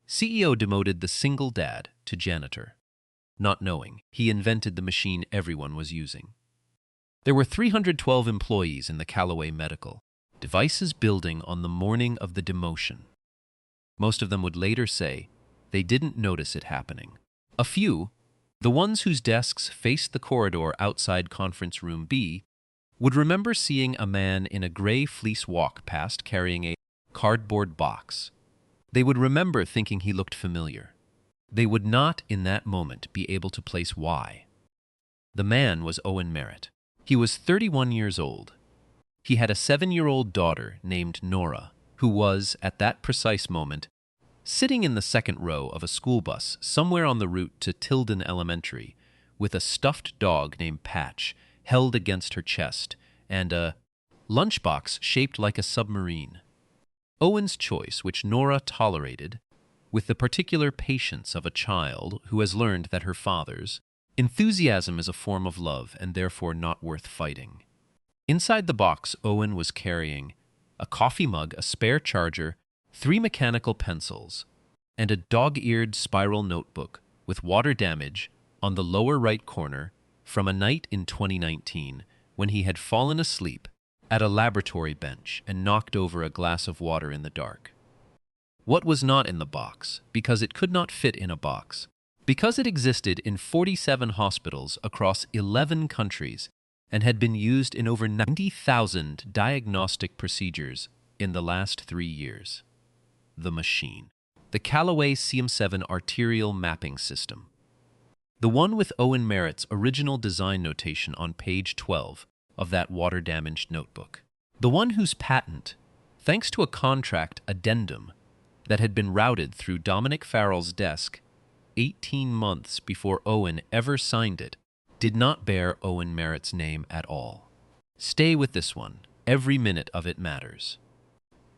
CEO demoted the single dad to janitor, not knowing he invented the machine everyone was using. There were 312 employees in the Callaway Medical Devices building on the morning of the demotion. Most of them would later say they didn't notice it happening. A few, the ones whose desks faced the corridor outside Conference Room B, would remember seeing a man in a gray fleece walk past carrying a cardboard box. They would remember thinking he looked familiar. They would not, in that moment, be able to place why. The man was Owen Merritt. He was 31 years old. He had a 7-year-old daughter named Nora, who was, at that precise moment, sitting in the second row of a school bus somewhere on the route to Tilden Elementary, with a stuffed dog named Patch held against her chest and a lunchbox shaped like a submarine. Owen's choice, which Nora tolerated, with the particular patience of a child who has learned that her father's enthusiasm is a form of love and therefore not worth fighting. Inside the box, Owen was carrying a coffee mug, a spare charger, 3 mechanical pencils, and a dog-eared spiral notebook with water damage on the lower right corner from a night in 2019 when he had fallen asleep at a laboratory bench and knocked over a glass of water in the dark. What was not in the box, because it could not fit in a box, because it existed in 47 hospitals across 11 countries and had been used in over 90,000 diagnostic procedures in the last 3 years. The machine. The Callaway CM7 arterial mapping system. The one with Owen Merritt's original design notation on page 12 of that water-damaged notebook. The one whose patent, thanks to a contract addendum that had been routed through Dominic Farrell's desk 18 months before Owen ever signed it, did not bear Owen Merritt's name at all. Stay with this one. Every minute of it matters.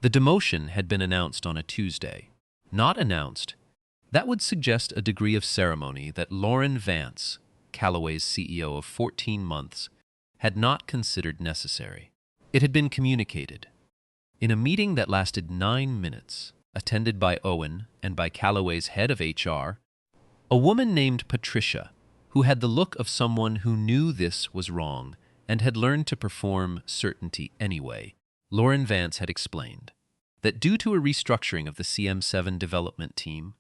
The demotion had been announced on a Tuesday. Not announced, that would suggest a degree of ceremony that Lauren Vance, Callaway's CEO of 14 months, had not considered necessary. It had been communicated. In a meeting that lasted 9 minutes, attended by Owen and by Callaway's head of HR, a woman named Patricia, who had the look of someone who knew this was wrong and had learned to perform certainty anyway, Lauren Vance had explained that due to a restructuring of the CM7 development team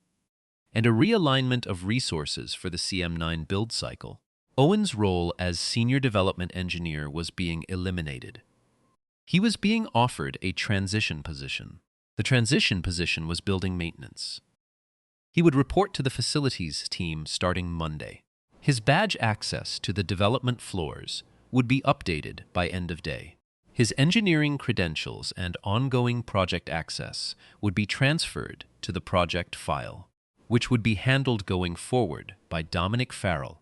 and a realignment of resources for the CM9 build cycle, Owen's role as senior development engineer was being eliminated. He was being offered a transition position. The transition position was building maintenance. He would report to the facilities team starting Monday. His badge access to the development floors would be updated by end of day. His engineering credentials and ongoing project access would be transferred to the project file, which would be handled going forward by Dominic Farrell,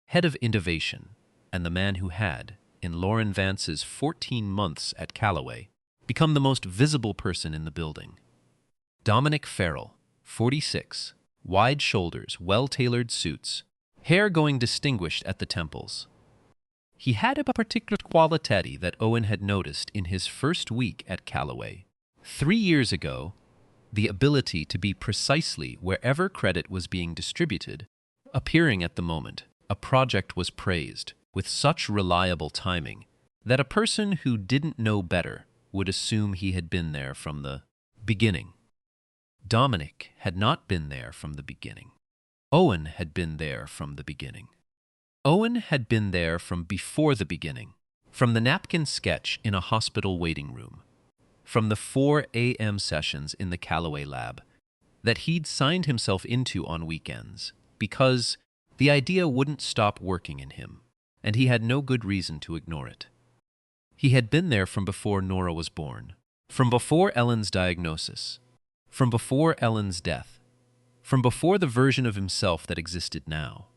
head of innovation, and the man who had, in Lauren Vance's 14 months at Callaway, become the most visible person in the building. Dominic Farrell, 46, wide shoulders, well-tailored suits, hair going distinguished at the temples. He had a particular quality that Owen had noticed in his first week at Callaway. 3 years ago, the ability to be precisely wherever credit was being distributed, appearing at the moment a project was praised with such reliable timing that a person who didn't know better would assume he had been there from the beginning. Dominic had not been there from the beginning. Owen had been there from the beginning. Owen had been there from before the beginning, from the napkin sketch in a hospital waiting room, from the 4 a.m. sessions in the Callaway lab that he'd signed himself into on weekends because the idea wouldn't stop working in him, and he had no good reason to ignore it. He had been there from before Nora was born, from before Ellen's diagnosis, from before Ellen's death, from before the version of himself that existed now.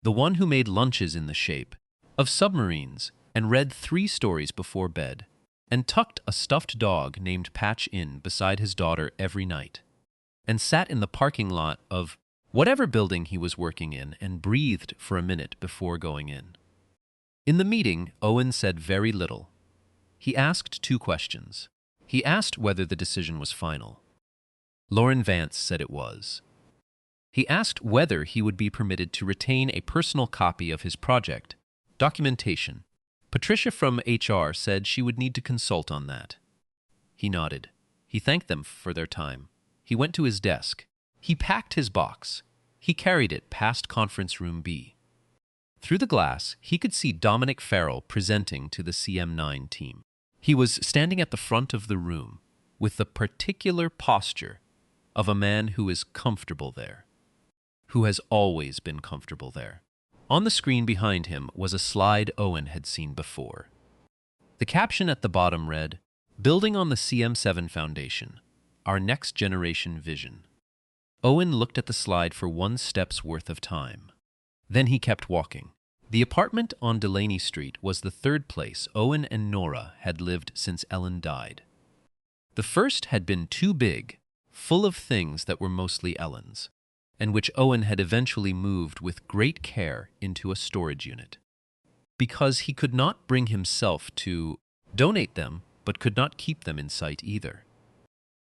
The one who made lunches in the shape of submarines and read 3 stories before bed and tucked a stuffed dog named Patch in beside his daughter every night and sat in the parking lot of whatever building he was working in and breathed for a minute before going in. In the meeting, Owen said very little. He asked 2 questions. He asked whether the decision was final. Lauren Vance said it was. He asked whether he would be permitted to retain a personal copy of his project documentation. Patricia from HR said she would need to consult on that. He nodded. He thanked them for their time. He went to his desk. He packed his box. He carried it past conference room B. Through the glass, he could see Dominic Farrell presenting to the CM9 team. He was standing at the front of the room with the particular posture of a man who is comfortable there, who has always been comfortable there. On the screen behind him was a slide Owen had seen before. The caption at the bottom read, "Building on the CM7 Foundation, our next generation vision." Owen looked at the slide for one step's worth of time. Then he kept walking. The apartment on Delaney Street was the third place Owen and Nora had lived since Ellen died. The first had been too big, full of things that were mostly Ellen's, and which Owen had eventually moved with great care into a storage unit. Because he could not bring himself to donate them, but could not keep them in sight either.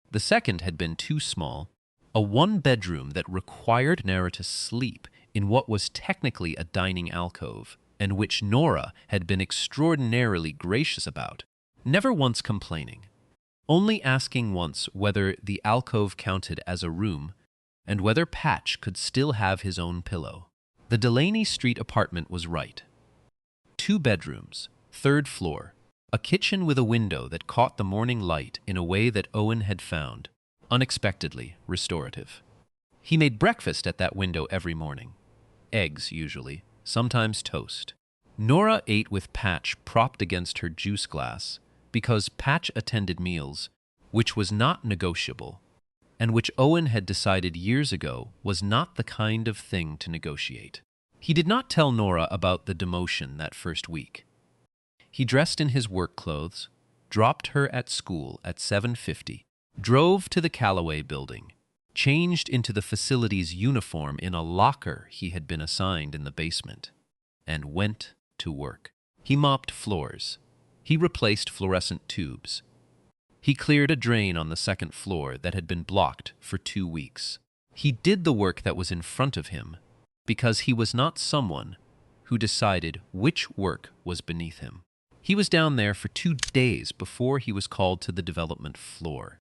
The second had been too small, a one-bedroom that required Nora to sleep in what was technically a dining alcove, and which Nora had been extraordinarily gracious about, never once complaining, only asking once whether the alcove counted as a room and whether Patch could still have his own pillow. The Delaney Street apartment was right. 2 bedrooms, 3rd floor, a kitchen with a window that caught the morning light in a way that Owen had found unexpectedly restorative. He made breakfast at that window every morning. Eggs, usually, sometimes toast. Nora ate with Patch propped against her juice glass because Patch attended meals, which was not negotiable, and which Owen had decided years ago was not the kind of thing to negotiate. He did not tell Nora about the demotion that first week. He dressed in his work clothes, dropped her at school at 7:50, drove to the Callaway building, changed into the facility's uniform in a locker he had been assigned in the basement, and went to work. He mopped floors. He replaced fluorescent tubes. He cleared a drain on the 2nd floor that had been blocked for 2 weeks. He did the work that was in front of him because he was not someone who decided which work was beneath him. He was down there for 2 days before he was called to the development floor.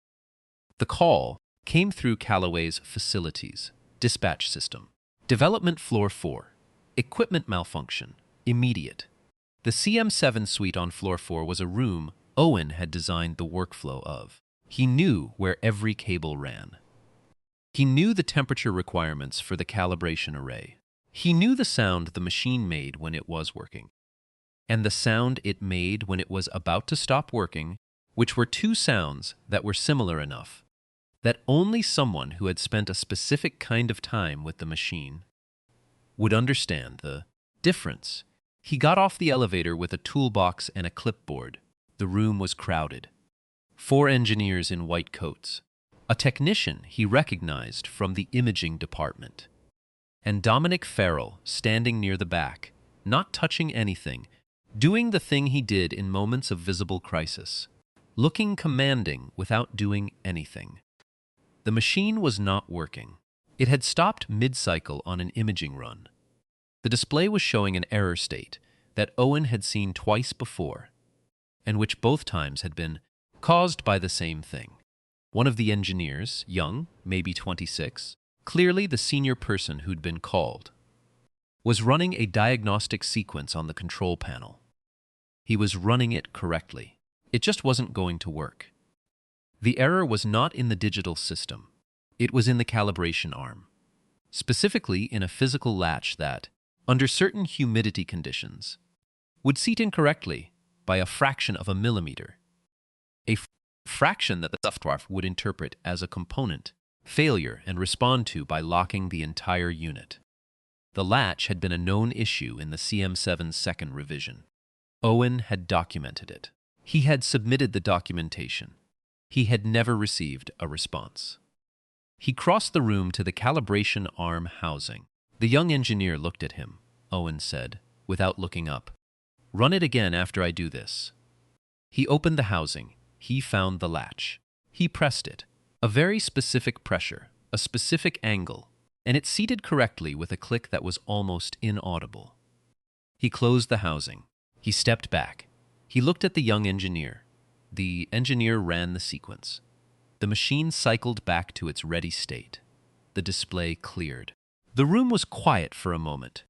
The call came through Callaway's facilities dispatch system. Development floor 4. Equipment malfunction. Immediate. The CM7 suite on floor 4 was a room Owen had designed the workflow of. He knew where every cable ran. He knew the temperature requirements for the calibration array. He knew the sound the machine made when it was working, and the sound it made when it was about to stop working, which were 2 sounds that were similar enough that only someone who had spent a specific kind of time with the machine would understand the difference. He got off the elevator with a toolbox and a clipboard. The room was crowded. 4 engineers in white coats. A technician he recognized from the imaging department. And Dominic Farrell standing near the back, not touching anything, doing the thing he did in moments of visible crisis, looking commanding without doing anything. The machine was not working. It had stopped mid-cycle on an imaging run. The display was showing an error state that Owen had seen twice before, and which both times had been caused by the same thing. One of the engineers, young, maybe 26, clearly the senior person who'd been called, was running a diagnostic sequence on the control panel. He was running it correctly. It just wasn't going to work. The error was not in the digital system. It was in the calibration arm, specifically in a physical latch that, under certain humidity conditions, would seat incorrectly by a fraction of a millimeter, a fraction that the software would interpret as a component failure and respond to by locking the entire unit. The latch had been a known issue in the CM7's 2nd revision. Owen had documented it. He had submitted the documentation. He had never received a response. He crossed the room to the calibration arm housing. The young engineer looked at him. Owen said, without looking up, "Run it again after I do this." He opened the housing. He found the latch. He pressed it. A very specific pressure, a specific angle, and it seated correctly with a click that was almost inaudible. He closed the housing. He stepped back. He looked at the young engineer. The engineer ran the sequence. The machine cycled back to its ready state. The display cleared. The room was quiet for a moment.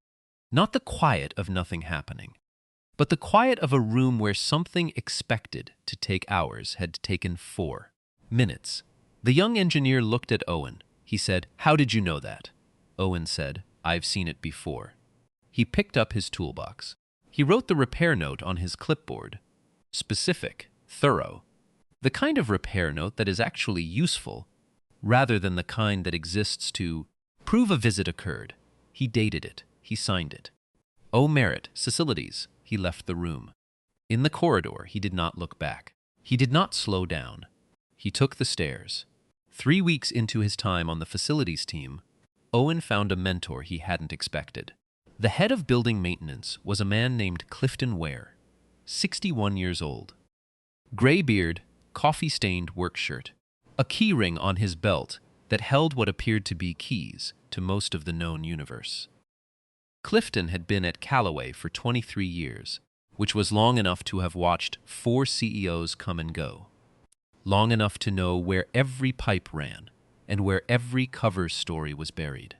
Not the quiet of nothing happening, but the quiet of a room where something expected to take hours had taken 4 minutes. The young engineer looked at Owen. He said, "How did you know that?" Owen said, "I've seen it before." He picked up his toolbox. He wrote the repair note on his clipboard. Specific, thorough. The kind of repair note that is actually useful, rather than the kind that exists to prove a visit occurred. He dated it. He signed it. "Oh, Merritt, Facilities." He left the room. In the corridor, he did not look back. He did not slow down. He took the stairs. 3 weeks into his time on the facilities team, Owen found a mentor he hadn't expected. The head of building maintenance was a man named Clifton Ware, 61 years old. Gray beard, coffee-stained work shirt, a key ring on his belt that held what appeared to be keys to most of the known universe. Clifton had been at Callaway for 23 years, which was long enough to have watched 4 CEOs come and go. Long enough to know where every pipe ran and where every cover story was buried.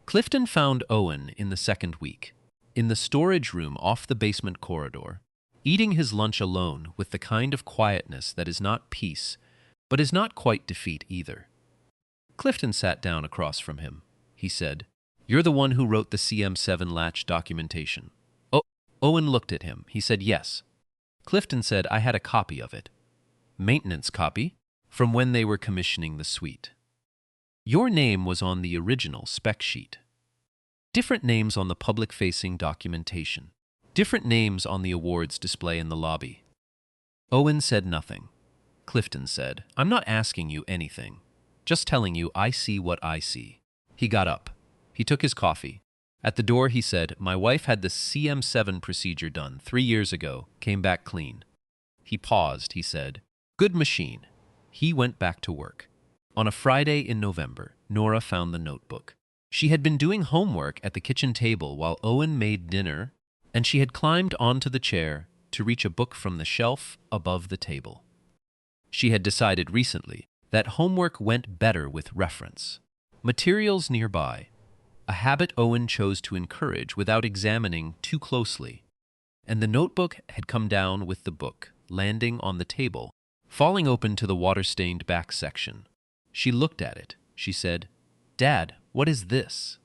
Clifton found Owen in the second week, in the storage room off the basement corridor, eating his lunch alone with the kind of quietness that is not peace, but is not quite defeat either. Clifton sat down across from him. He said, "You're the one who wrote the CM7 latch documentation." Owen looked at him. He said, "Yes." Clifton said, "I had a copy of it." "Maintenance copy?" "From when they were commissioning the suite." "Your name was on the original spec sheet. Different names on the public-facing documentation. Different names on the awards display in the lobby." Owen said nothing. Clifton said, "I'm not asking you anything. Just telling you I see what I see." He got up. He took his coffee. At the door he said, "My wife had the CM7 procedure done 3 years ago, came back clean." He paused. He said, "Good machine." He went back to work. On a Friday in November, Nora found the notebook. She had been doing homework at the kitchen table while Owen made dinner, and she had climbed onto the chair to reach a book from the shelf above the table. She had decided recently that homework went better with reference. Materials nearby, a habit Owen chose to encourage without examining too closely, and the notebook had come down with the book, landing on the table, falling open to the water-stained back section. She looked at it. She said, "Dad, what is this?"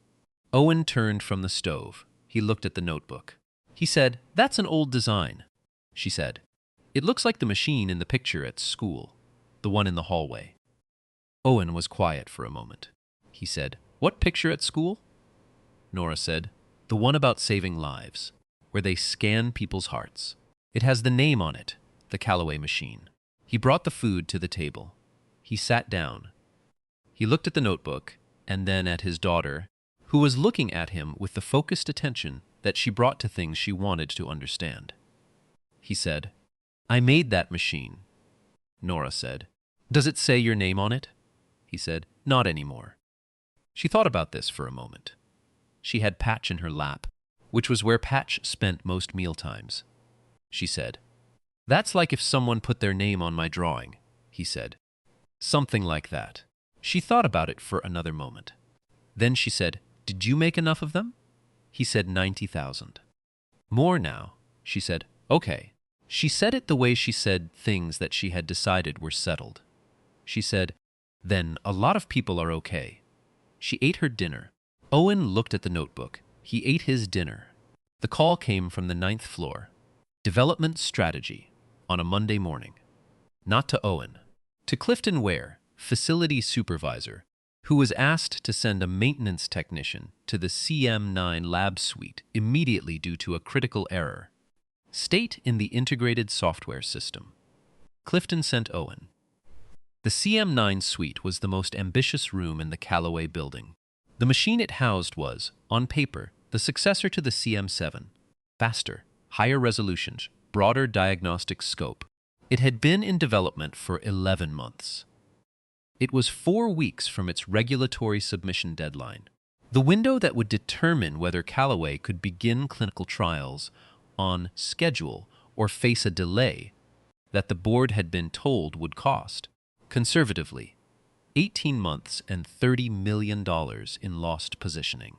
Owen turned from the stove. He looked at the notebook. He said, "That's an old design." She said, "It looks like the machine in the picture at school, the one in the hallway." Owen was quiet for a moment. He said, "What picture at school?" Nora said, "The one about saving lives, where they scan people's hearts. It has the name on it, the Callaway machine." He brought the food to the table. He sat down. He looked at the notebook and then at his daughter, who was looking at him with the focused attention that she brought to things she wanted to understand. He said, "I made that machine." Nora said, "Does it say your name on it?" He said, "Not anymore." She thought about this for a moment. She had Patch in her lap, which was where Patch spent most mealtimes. She said, "That's like if someone put their name on my drawing," he said. "Something like that." She thought about it for another moment. Then she said, "Did you make enough of them?" He said 90,000. "More now," she said. "Okay." She said it the way she said things that she had decided were settled. She said, "Then a lot of people are okay." She ate her dinner. Owen looked at the notebook. He ate his dinner. The call came from the 9th floor. Development strategy on a Monday morning. Not to Owen. To Clifton Ware, facility supervisor, who was asked to send a maintenance technician to the CM9 lab suite immediately due to a critical error. State in the integrated software system. Clifton sent Owen. The CM9 suite was the most ambitious room in the Callaway building. The machine it housed was, on paper, the successor to the CM7. Faster, higher resolutions, broader diagnostic scope. It had been in development for 11 months. It was 4 weeks from its regulatory submission deadline, the window that would determine whether Callaway could begin clinical trials on schedule or face a delay that the board had been told would cost, conservatively, 18 months and $30 million in lost positioning.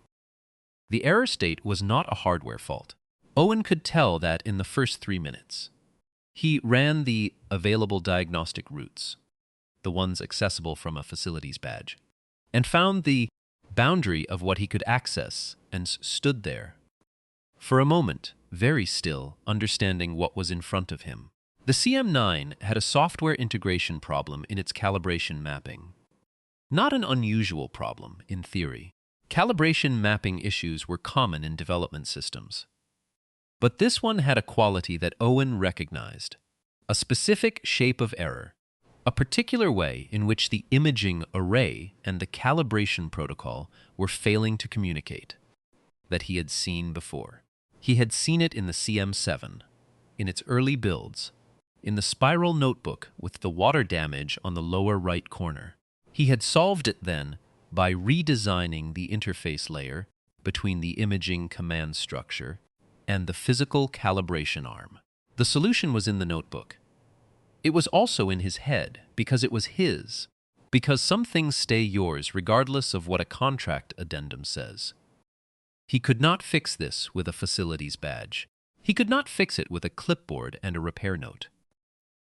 The error state was not a hardware fault. Owen could tell that in the first 3 minutes. He ran the available diagnostic routes, the ones accessible from a facilities badge, and found the boundary of what he could access and stood there. For a moment, very still, understanding what was in front of him. The CM9 had a software integration problem in its calibration mapping. Not an unusual problem, in theory. Calibration mapping issues were common in development systems. But this one had a quality that Owen recognized: a specific shape of error, a particular way in which the imaging array and the calibration protocol were failing to communicate, that he had seen before. He had seen it in the CM7, in its early builds, in the spiral notebook with the water damage on the lower right corner. He had solved it then by redesigning the interface layer between the imaging command structure and the physical calibration arm. The solution was in the notebook. It was also in his head, because it was his, because some things stay yours regardless of what a contract addendum says. He could not fix this with a facilities badge. He could not fix it with a clipboard and a repair note.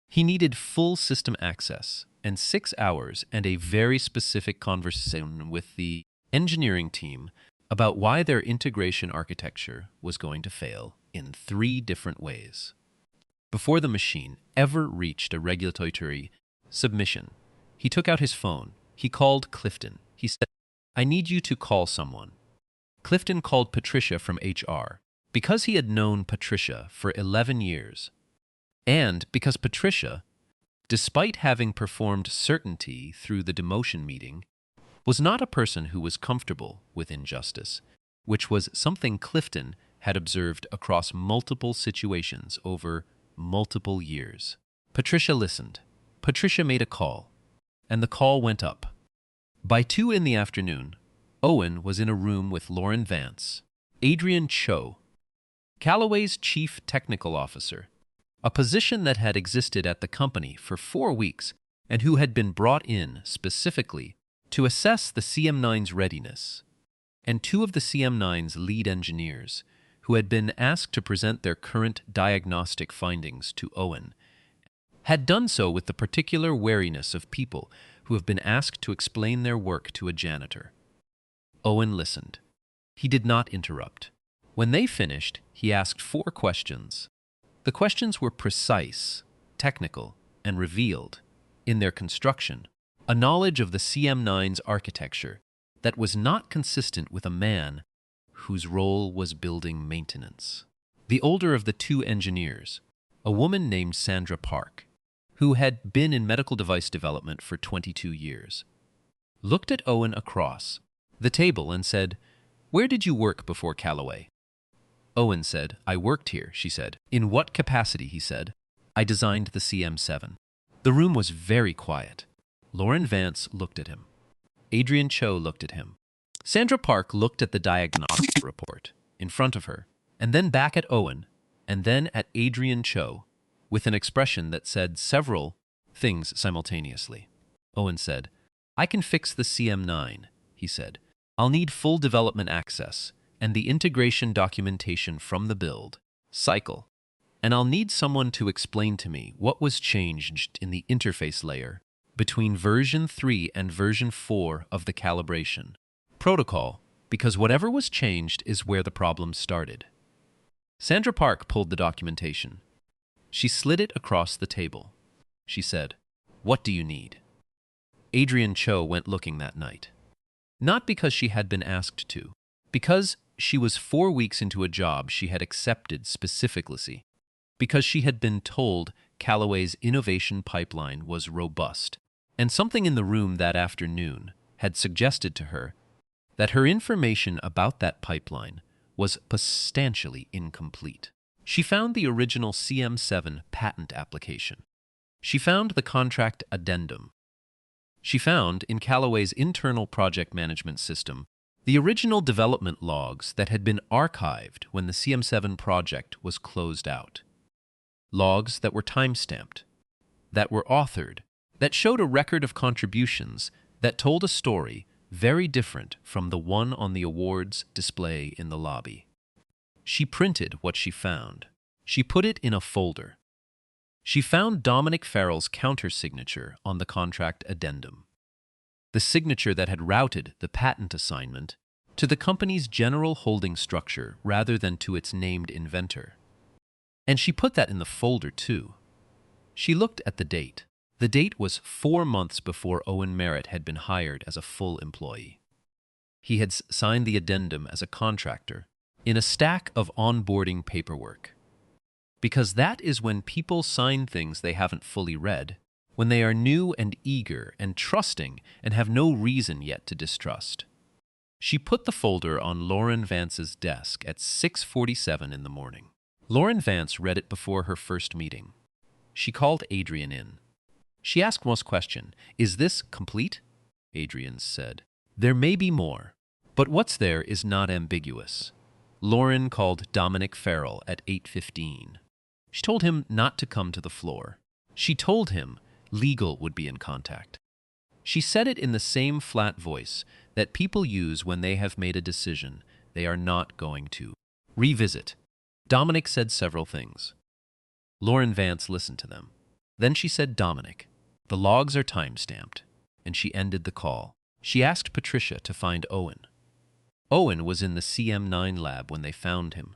He needed full system access and 6 hours and a very specific conversation with the engineering team about why their integration architecture was going to fail in 3 different ways. Before the machine ever reached a regulatory submission, he took out his phone. He called Clifton. He said, "I need you to call someone." Clifton called Patricia from HR. Because he had known Patricia for 11 years, and because Patricia, despite having performed certainty through the demotion meeting, was not a person who was comfortable with injustice, which was something Clifton had observed across multiple situations over multiple years. Patricia listened. Patricia made a call, and the call went up. By 2 in the afternoon, Owen was in a room with Lauren Vance, Adrian Cho, Callaway's chief technical officer, a position that had existed at the company for 4 weeks and who had been brought in specifically to assess the CM9's readiness, and 2 of the CM9's lead engineers who had been asked to present their current diagnostic findings to Owen, had done so with the particular wariness of people who have been asked to explain their work to a janitor. Owen listened. He did not interrupt. When they finished, he asked 4 questions. The questions were precise, technical, and revealed, in their construction, a knowledge of the CM9's architecture that was not consistent with a man whose role was building maintenance. The older of the 2 engineers, a woman named Sandra Park, who had been in medical device development for 22 years, looked at Owen across the table and said, "Where did you work before Callaway?" Owen said, "I worked here," she said. "In what capacity?" he said. "I designed the CM7. The room was very quiet. Lauren Vance looked at him. Adrian Cho looked at him. Sandra Park looked at the diagnostic report in front of her, and then back at Owen, and then at Adrian Cho, with an expression that said several things simultaneously. Owen said, "I can fix the CM9, he said. "I'll need full development access and the integration documentation from the build cycle. And I'll need someone to explain to me what was changed in the interface layer between version 3 and version 4 of the calibration protocol, because whatever was changed is where the problem started." Sandra Park pulled the documentation. She slid it across the table. She said, "What do you need?" Adrian Cho went looking that night. Not because she had been asked to, because she was 4 weeks into a job she had accepted specifically, because she had been told Callaway's innovation pipeline was robust, and something in the room that afternoon had suggested to her that her information about that pipeline was substantially incomplete. She found the original CM7 patent application. She found the contract addendum. She found, in Callaway's internal project management system, the original development logs that had been archived when the CM7 project was closed out. Logs that were time-stamped, that were authored, that showed a record of contributions, that told a story very different from the one on the awards display in the lobby. She printed what she found. She put it in a folder. She found Dominic Farrell's counter-signature on the contract addendum, the signature that had routed the patent assignment to the company's general holding structure rather than to its named inventor. And she put that in the folder, too. She looked at the date. The date was 4 months before Owen Merritt had been hired as a full employee. He had signed the addendum as a contractor in a stack of onboarding paperwork. Because that is when people sign things they haven't fully read, when they are new and eager and trusting and have no reason yet to distrust. She put the folder on Lauren Vance's desk at 6:47 in the morning. Lauren Vance read it before her first meeting. She called Adrian in. She asked Moss question, "Is this complete?" Adrian said, "There may be more, but what's there is not ambiguous." Lauren called Dominic Farrell at 8:15. She told him not to come to the floor. She told him legal would be in contact. She said it in the same flat voice that people use when they have made a decision they are not going to revisit. Dominic said several things. Lauren Vance listened to them. Then she said, "Dominic, the logs are time-stamped," and she ended the call. She asked Patricia to find Owen. Owen was in the CM9 lab when they found him.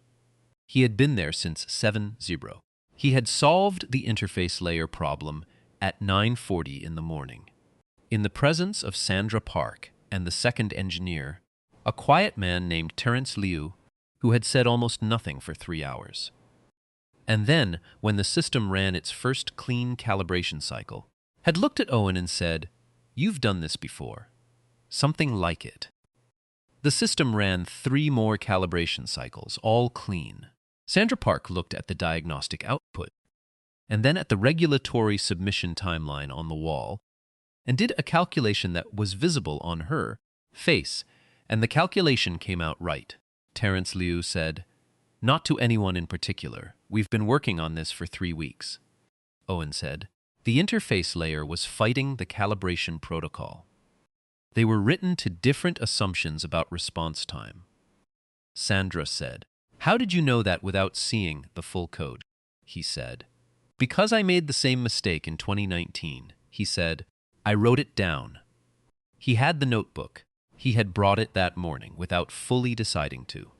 He had been there since 7:0. He had solved the interface layer problem at 9:40 in the morning, in the presence of Sandra Park and the second engineer, a quiet man named Terence Liu, who had said almost nothing for 3 hours. And then, when the system ran its first clean calibration cycle, had looked at Owen and said, "You've done this before. Something like it." The system ran 3 more calibration cycles, all clean. Sandra Park looked at the diagnostic output, and then at the regulatory submission timeline on the wall, and did a calculation that was visible on her face, and the calculation came out right. Terence Liu said, "Not to anyone in particular. We've been working on this for 3 weeks." Owen said, "The interface layer was fighting the calibration protocol. They were written to different assumptions about response time." Sandra said, "How did you know that without seeing the full code?" He said, "Because I made the same mistake in 2019, he said. "I wrote it down." He had the notebook. He had brought it that morning without fully deciding to.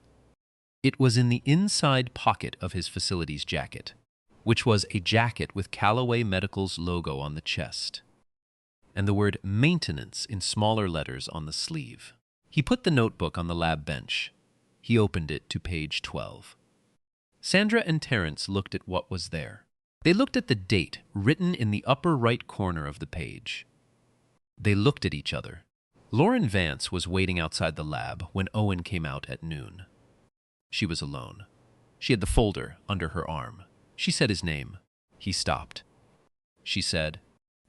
It was in the inside pocket of his facility's jacket, which was a jacket with Callaway Medical's logo on the chest, and the word maintenance in smaller letters on the sleeve. He put the notebook on the lab bench. He opened it to page 12. Sandra and Terence looked at what was there. They looked at the date written in the upper right corner of the page. They looked at each other. Lauren Vance was waiting outside the lab when Owen came out at noon. She was alone. She had the folder under her arm. She said his name. He stopped. She said,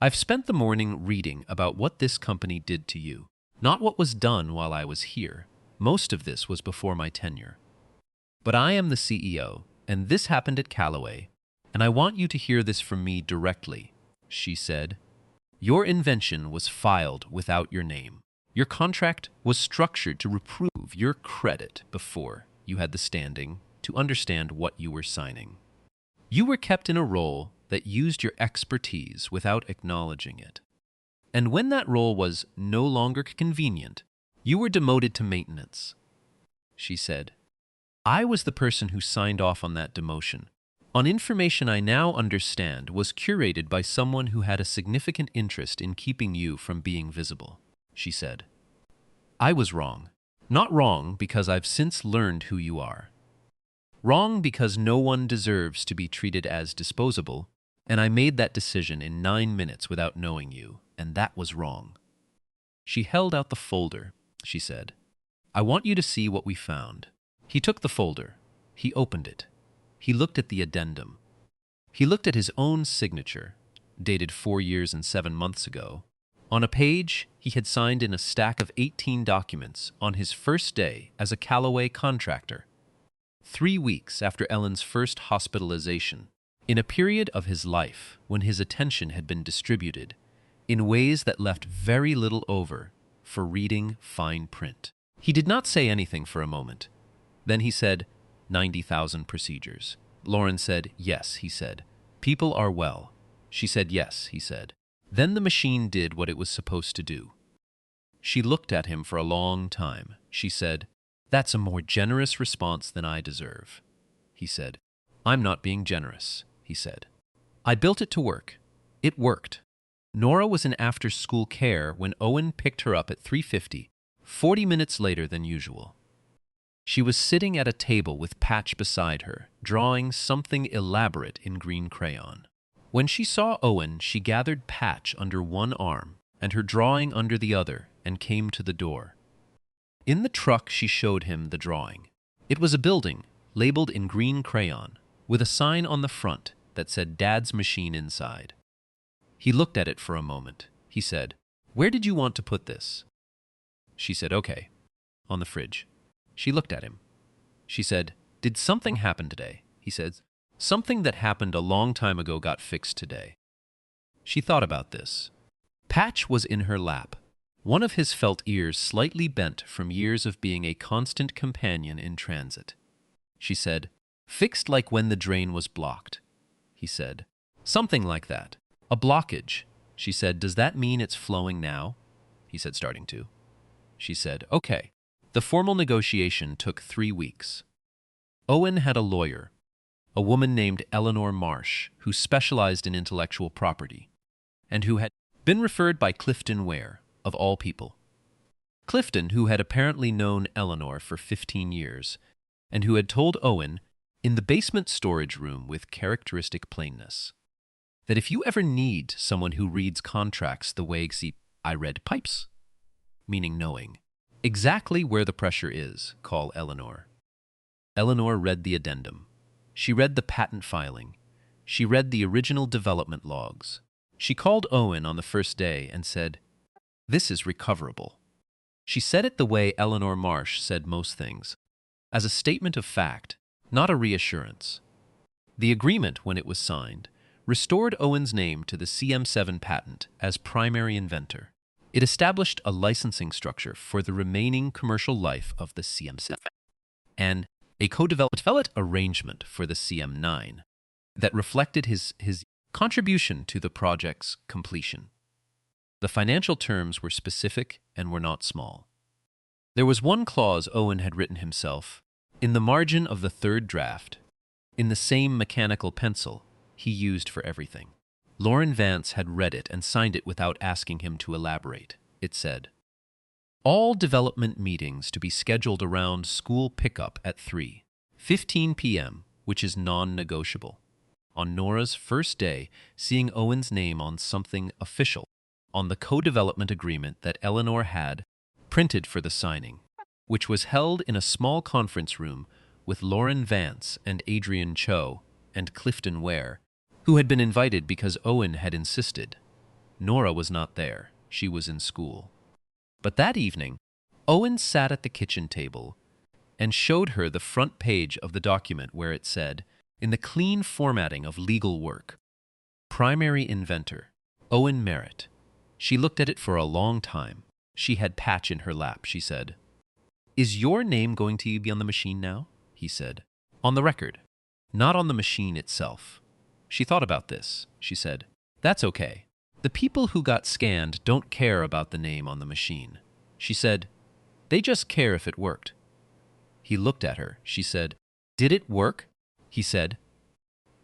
"I've spent the morning reading about what this company did to you, not what was done while I was here. Most of this was before my tenure. But I am the CEO, and this happened at Callaway, and I want you to hear this from me directly." She said, "Your invention was filed without your name. Your contract was structured to reprove your credit before you had the standing to understand what you were signing. You were kept in a role that used your expertise without acknowledging it. And when that role was no longer convenient, you were demoted to maintenance." She said, "I was the person who signed off on that demotion, on information I now understand was curated by someone who had a significant interest in keeping you from being visible." She said, "I was wrong. Not wrong because I've since learned who you are. Wrong because no one deserves to be treated as disposable, and I made that decision in 9 minutes without knowing you, and that was wrong." She held out the folder. She said, "I want you to see what we found." He took the folder. He opened it. He looked at the addendum. He looked at his own signature, dated 4 years and 7 months ago, On a page, he had signed in a stack of 18 documents on his first day as a Callaway contractor. 3 weeks after Ellen's first hospitalization, in a period of his life when his attention had been distributed in ways that left very little over for reading fine print. He did not say anything for a moment. Then he said, 90,000 procedures. Lauren said, yes, he said. People are well. She said, yes, he said. Then the machine did what it was supposed to do. She looked at him for a long time. She said, that's a more generous response than I deserve. He said, I'm not being generous, he said. I built it to work. It worked. Nora was in after-school care when Owen picked her up at 3:50, 40 minutes later than usual. She was sitting at a table with Patch beside her, drawing something elaborate in green crayon. When she saw Owen, she gathered Patch under one arm and her drawing under the other and came to the door. In the truck, she showed him the drawing. It was a building, labeled in green crayon, with a sign on the front that said Dad's machine inside. He looked at it for a moment. He said, where did you want to put this? She said, okay, on the fridge. She looked at him. She said, did something happen today? He said, something that happened a long time ago got fixed today. She thought about this. Patch was in her lap, one of his felt ears slightly bent from years of being a constant companion in transit. She said, fixed like when the drain was blocked. He said, something like that. A blockage. She said, does that mean it's flowing now? He said, starting to. She said, okay. The formal negotiation took 3 weeks. Owen had a lawyer, a woman named Eleanor Marsh, who specialized in intellectual property, and who had been referred by Clifton Ware, of all people. Clifton, who had apparently known Eleanor for 15 years, and who had told Owen, in the basement storage room with characteristic plainness, that if you ever need someone who reads contracts the way I read pipes, meaning knowing exactly where the pressure is, call Eleanor. Eleanor read the addendum. She read the patent filing. She read the original development logs. She called Owen on the first day and said, this is recoverable. She said it the way Eleanor Marsh said most things, as a statement of fact, not a reassurance. The agreement, when it was signed, restored Owen's name to the CM7 patent as primary inventor. It established a licensing structure for the remaining commercial life of the CM7 and a co-development arrangement for the CM9 that reflected his contribution to the project's completion. The financial terms were specific and were not small. There was one clause Owen had written himself, in the margin of the third draft, in the same mechanical pencil he used for everything. Lauren Vance had read it and signed it without asking him to elaborate. It said, all development meetings to be scheduled around school pickup at 3:15 p.m., which is non-negotiable. On Nora's first day, seeing Owen's name on something official, on the co-development agreement that Eleanor had printed for the signing, which was held in a small conference room with Lauren Vance and Adrian Cho and Clifton Ware, who had been invited because Owen had insisted. Nora was not there. She was in school. But that evening, Owen sat at the kitchen table and showed her the front page of the document where it said, in the clean formatting of legal work, primary inventor, Owen Merritt. She looked at it for a long time. She had Patch in her lap. She said, is your name going to be on the machine now? He said, on the record, not on the machine itself. She thought about this. She said, that's okay. The people who got scanned don't care about the name on the machine. She said, they just care if it worked. He looked at her. She said, did it work? He said,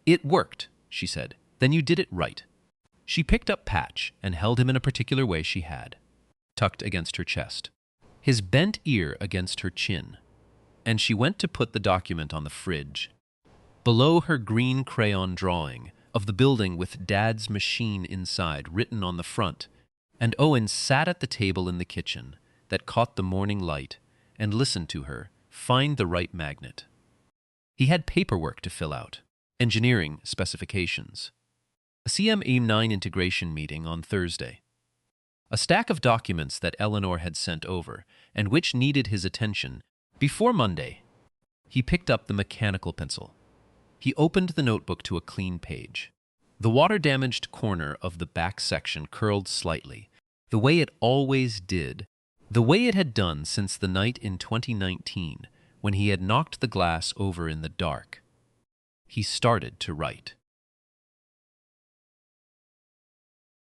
it worked. She said, then you did it right. She picked up Patch and held him in a particular way she had, tucked against her chest, his bent ear against her chin, and she went to put the document on the fridge. Below her green crayon drawing of the building with Dad's machine inside written on the front, and Owen sat at the table in the kitchen that caught the morning light and listened to her find the right magnet. He had paperwork to fill out, engineering specifications. A CM9 integration meeting on Thursday. a stack of documents that Eleanor had sent over, and which needed his attention. Before Monday, he picked up the mechanical pencil. He opened the notebook to a clean page. The water-damaged corner of the back section curled slightly, the way it always did, the way it had done since the night in 2019 when he had knocked the glass over in the dark. He started to write.